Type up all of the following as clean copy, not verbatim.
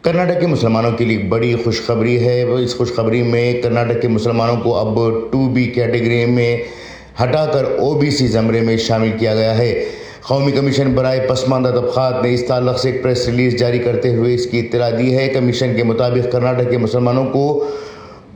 کرناٹک کے مسلمانوں کے لیے بڑی خوشخبری ہے۔ اس خوشخبری میں کرناٹک کے مسلمانوں کو اب 2B کیٹیگری میں ہٹا کر OBC زمرے میں شامل کیا گیا ہے۔ قومی کمیشن برائے پسماندہ طبقات نے اس تعلق سے ایک پریس ریلیز جاری کرتے ہوئے اس کی اطلاع دی ہے۔ کمیشن کے مطابق کرناٹک کے مسلمانوں کو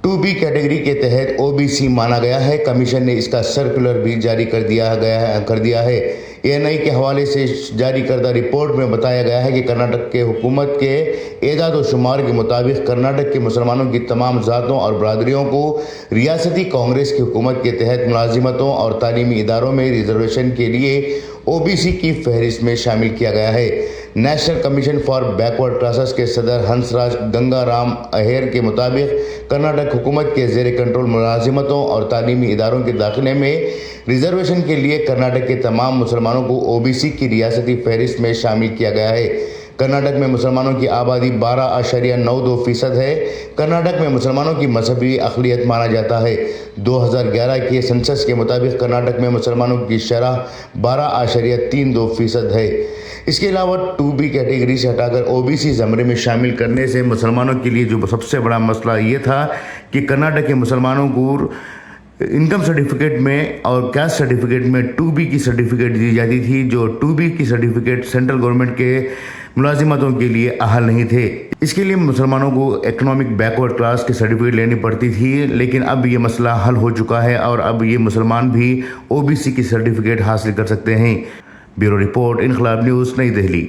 2B کیٹیگری کے تحت OBC مانا گیا ہے۔ کمیشن نے اس کا سرکولر بھی جاری کر دیا ہے۔ ANI کے حوالے سے جاری کردہ رپورٹ میں بتایا گیا ہے کہ کرناٹک کے حکومت کے اعداد و شمار کے مطابق کرناٹک کے مسلمانوں کی تمام ذاتوں اور برادریوں کو ریاستی کانگریس کی حکومت کے تحت ملازمتوں اور تعلیمی اداروں میں ریزرویشن کے لیے OBC کی فہرست میں شامل کیا گیا ہے۔ National commission for backward classes کے صدر ہنس راج گنگا رام اہیر کے مطابق کرناٹک حکومت کے زیر کنٹرول ملازمتوں اور تعلیمی اداروں کے داخلے میں ریزرویشن کے لیے کرناٹک کے تمام مسلمانوں کو OBC کی ریاستی فہرست میں شامل کیا گیا ہے۔ کرناٹک میں مسلمانوں کی آبادی 12.92% ہے۔ کرناٹک میں مسلمانوں کی مذہبی اقلیت مانا جاتا ہے۔ 2011 کے سنسس کے مطابق کرناٹک میں مسلمانوں کی شرح 12.32% ہے۔ اس کے علاوہ 2B کیٹیگری سے ہٹا کر OBC زمرے میں شامل کرنے سے مسلمانوں کے لیے جو سب سے بڑا مسئلہ یہ تھا کہ کرناٹک کے مسلمانوں کو انکم سرٹیفکیٹ میں اور کاسٹ سرٹیفکیٹ میں 2B کی سرٹیفکیٹ دی جاتی تھی، جو 2B کی سرٹیفکیٹ سینٹرل گورنمنٹ کے ملازمتوں کے لیے اہل نہیں تھے۔ اس کے لیے مسلمانوں کو اکنامک بیکورڈ کلاس کی سرٹیفکیٹ لینی پڑتی تھی، لیکن اب یہ مسئلہ حل ہو چکا ہے اور اب یہ مسلمان بھی OBC کی سرٹیفکیٹ حاصل کر سکتے ہیں۔ بیورو رپورٹ، انقلاب نیوز، نئی دہلی۔